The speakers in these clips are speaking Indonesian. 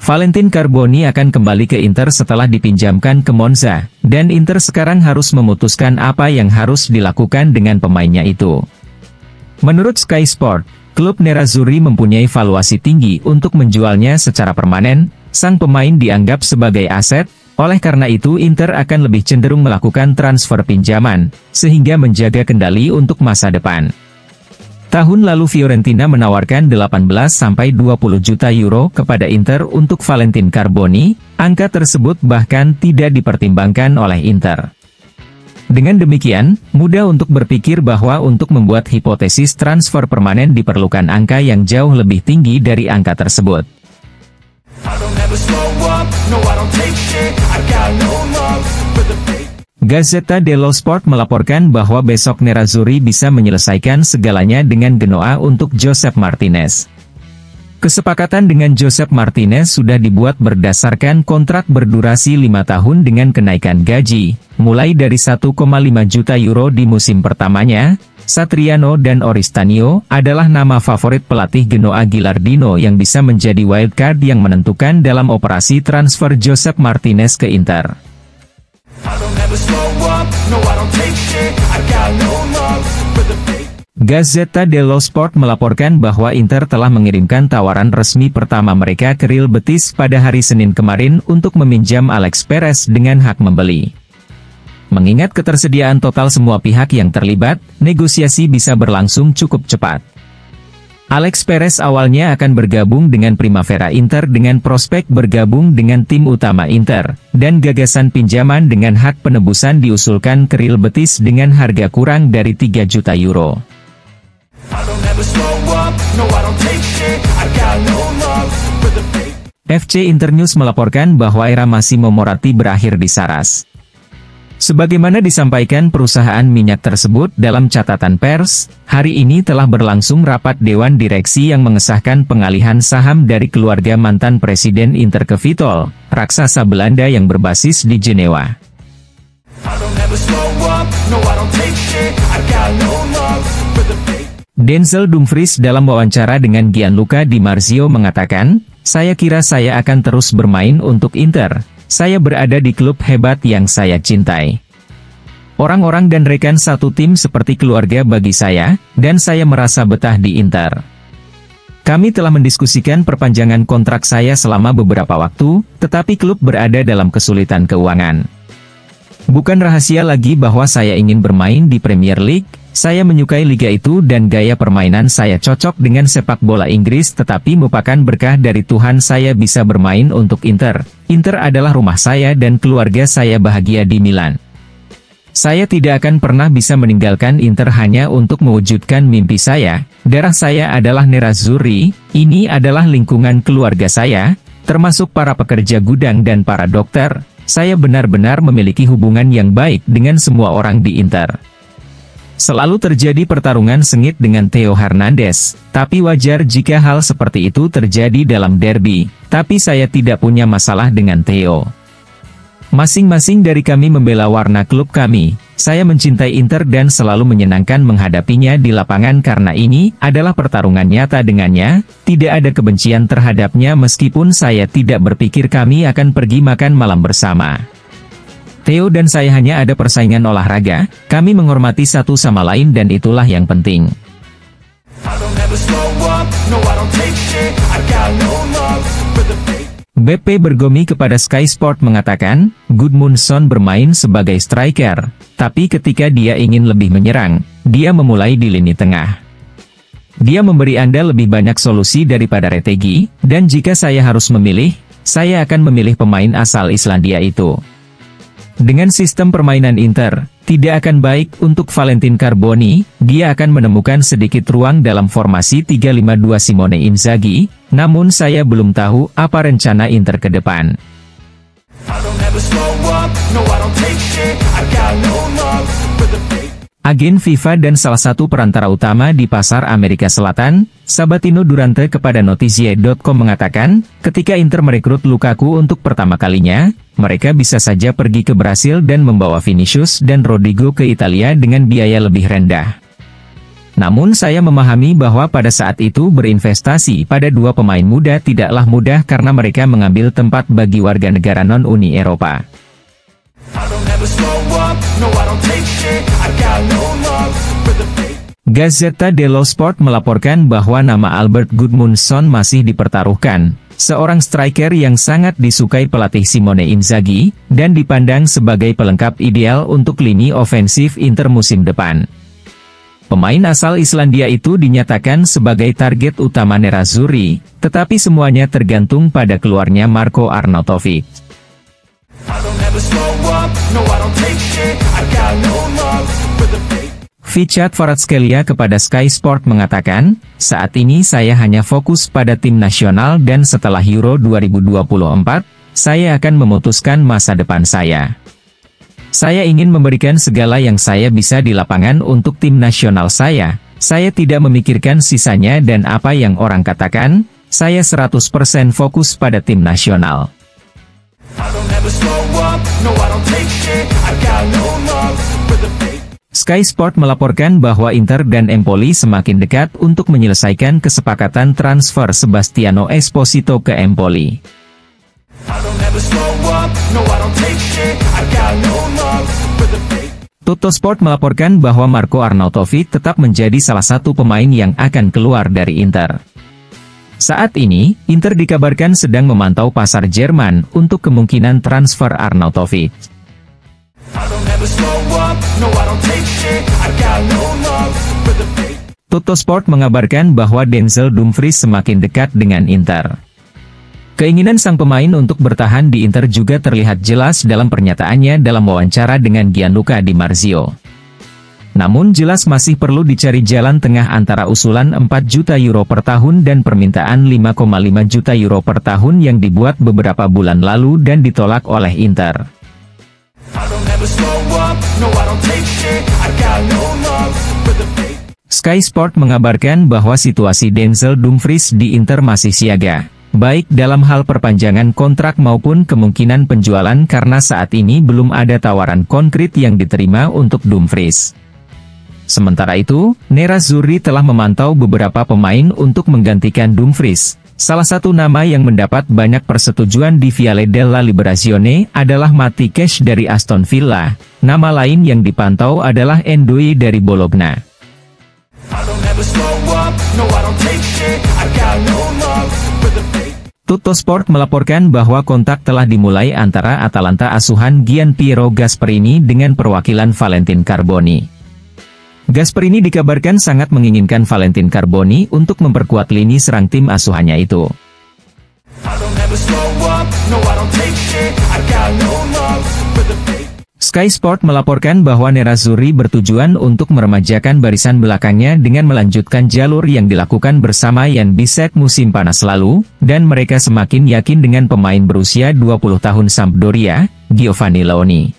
Valentin Carboni akan kembali ke Inter setelah dipinjamkan ke Monza, dan Inter sekarang harus memutuskan apa yang harus dilakukan dengan pemainnya itu. Menurut Sky Sport, klub Nerazzurri mempunyai valuasi tinggi untuk menjualnya secara permanen. Sang pemain dianggap sebagai aset, oleh karena itu Inter akan lebih cenderung melakukan transfer pinjaman, sehingga menjaga kendali untuk masa depan. Tahun lalu Fiorentina menawarkan 18-20 juta euro kepada Inter untuk Valentin Carboni, angka tersebut bahkan tidak dipertimbangkan oleh Inter. Dengan demikian, mudah untuk berpikir bahwa untuk membuat hipotesis transfer permanen diperlukan angka yang jauh lebih tinggi dari angka tersebut. Gazzetta dello Sport melaporkan bahwa besok Nerazzurri bisa menyelesaikan segalanya dengan Genoa untuk Josep Martinez. Kesepakatan dengan Josep Martinez sudah dibuat berdasarkan kontrak berdurasi 5 tahun dengan kenaikan gaji, mulai dari 1,5 juta euro di musim pertamanya. Satriano dan Oristanio adalah nama favorit pelatih Genoa Gilardino yang bisa menjadi wildcard yang menentukan dalam operasi transfer Josep Martinez ke Inter. Gazzetta dello Sport melaporkan bahwa Inter telah mengirimkan tawaran resmi pertama mereka ke Real Betis pada hari Senin kemarin untuk meminjam Alex Perez dengan hak membeli. Mengingat ketersediaan total semua pihak yang terlibat, negosiasi bisa berlangsung cukup cepat. Alex Perez awalnya akan bergabung dengan Primavera Inter dengan prospek bergabung dengan tim utama Inter, dan gagasan pinjaman dengan hak penebusan diusulkan ke Real Betis dengan harga kurang dari 3 juta euro. FC Internews melaporkan bahwa era Massimo Moratti berakhir di Saras. Sebagaimana disampaikan perusahaan minyak tersebut dalam catatan pers, hari ini telah berlangsung rapat Dewan Direksi yang mengesahkan pengalihan saham dari keluarga mantan Presiden Inter ke Vitol, raksasa Belanda yang berbasis di Jenewa. Denzel Dumfries dalam wawancara dengan Gianluca Di Marzio mengatakan, "Saya kira saya akan terus bermain untuk Inter. Saya berada di klub hebat yang saya cintai. Orang-orang dan rekan satu tim seperti keluarga bagi saya, dan saya merasa betah di Inter. Kami telah mendiskusikan perpanjangan kontrak saya selama beberapa waktu, tetapi klub berada dalam kesulitan keuangan. Bukan rahasia lagi bahwa saya ingin bermain di Premier League. Saya menyukai liga itu dan gaya permainan saya cocok dengan sepak bola Inggris, tetapi merupakan berkah dari Tuhan saya bisa bermain untuk Inter. Inter adalah rumah saya dan keluarga saya bahagia di Milan. Saya tidak akan pernah bisa meninggalkan Inter hanya untuk mewujudkan mimpi saya. Darah saya adalah Nerazzurri, ini adalah lingkungan keluarga saya, termasuk para pekerja gudang dan para dokter. Saya benar-benar memiliki hubungan yang baik dengan semua orang di Inter. Selalu terjadi pertarungan sengit dengan Theo Hernandez, tapi wajar jika hal seperti itu terjadi dalam derby, tapi saya tidak punya masalah dengan Theo. Masing-masing dari kami membela warna klub kami. Saya mencintai Inter dan selalu menyenangkan menghadapinya di lapangan karena ini adalah pertarungan nyata dengannya, tidak ada kebencian terhadapnya meskipun saya tidak berpikir kami akan pergi makan malam bersama. Theo dan saya hanya ada persaingan olahraga, kami menghormati satu sama lain dan itulah yang penting." BP Bergomi kepada Sky Sport mengatakan, Gudmundsson bermain sebagai striker, tapi ketika dia ingin lebih menyerang, dia memulai di lini tengah. Dia memberi Anda lebih banyak solusi daripada Retegi, dan jika saya harus memilih, saya akan memilih pemain asal Islandia itu. Dengan sistem permainan Inter, tidak akan baik untuk Valentin Carboni, dia akan menemukan sedikit ruang dalam formasi 3-5-2 Simone Inzaghi, namun saya belum tahu apa rencana Inter ke depan. Agen FIFA dan salah satu perantara utama di pasar Amerika Selatan, Sabatino Durante kepada Notizie.com mengatakan, ketika Inter merekrut Lukaku untuk pertama kalinya, mereka bisa saja pergi ke Brasil dan membawa Vinicius dan Rodrigo ke Italia dengan biaya lebih rendah. Namun saya memahami bahwa pada saat itu berinvestasi pada dua pemain muda tidaklah mudah karena mereka mengambil tempat bagi warga negara non-Uni Eropa. Gazzetta dello Sport melaporkan bahwa nama Albert Gudmundsson masih dipertaruhkan, seorang striker yang sangat disukai pelatih Simone Inzaghi, dan dipandang sebagai pelengkap ideal untuk lini ofensif Inter musim depan. Pemain asal Islandia itu dinyatakan sebagai target utama Nerazzurri, tetapi semuanya tergantung pada keluarnya Marko Arnautovic. Fichad Kvaratskhelia kepada Sky Sport mengatakan, saat ini saya hanya fokus pada tim nasional dan setelah Euro 2024, saya akan memutuskan masa depan saya. Saya ingin memberikan segala yang saya bisa di lapangan untuk tim nasional saya tidak memikirkan sisanya dan apa yang orang katakan, saya 100% fokus pada tim nasional. Sky Sport melaporkan bahwa Inter dan Empoli semakin dekat untuk menyelesaikan kesepakatan transfer Sebastiano Esposito ke Empoli. Tuttosport melaporkan bahwa Marko Arnautovic tetap menjadi salah satu pemain yang akan keluar dari Inter. Saat ini, Inter dikabarkan sedang memantau pasar Jerman untuk kemungkinan transfer Arnautovic. Tuttosport mengabarkan bahwa Denzel Dumfries semakin dekat dengan Inter. Keinginan sang pemain untuk bertahan di Inter juga terlihat jelas dalam pernyataannya dalam wawancara dengan Gianluca Di Marzio. Namun jelas masih perlu dicari jalan tengah antara usulan 4 juta euro per tahun dan permintaan 5,5 juta euro per tahun yang dibuat beberapa bulan lalu dan ditolak oleh Inter. Sky Sport mengabarkan bahwa situasi Denzel Dumfries di Inter masih siaga, baik dalam hal perpanjangan kontrak maupun kemungkinan penjualan karena saat ini belum ada tawaran konkret yang diterima untuk Dumfries. Sementara itu, Nerazzurri telah memantau beberapa pemain untuk menggantikan Dumfries. Salah satu nama yang mendapat banyak persetujuan di Viale della Liberazione adalah Matty Cash dari Aston Villa. Nama lain yang dipantau adalah Ndoye dari Bologna. Tuttosport melaporkan bahwa kontak telah dimulai antara Atalanta asuhan Gianpiero Gasperini dengan perwakilan Valentin Carboni. Gasperini dikabarkan sangat menginginkan Valentin Carboni untuk memperkuat lini serang tim asuhannya itu. Sky Sport melaporkan bahwa Nerazzurri bertujuan untuk meremajakan barisan belakangnya dengan melanjutkan jalur yang dilakukan bersama Jan Bisek musim panas lalu, dan mereka semakin yakin dengan pemain berusia 20 tahun Sampdoria, Giovanni Leoni.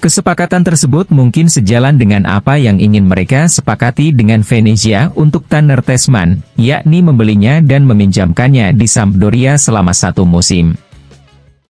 Kesepakatan tersebut mungkin sejalan dengan apa yang ingin mereka sepakati dengan Venezia untuk Tanner Tessmann, yakni membelinya dan meminjamkannya di Sampdoria selama 1 musim.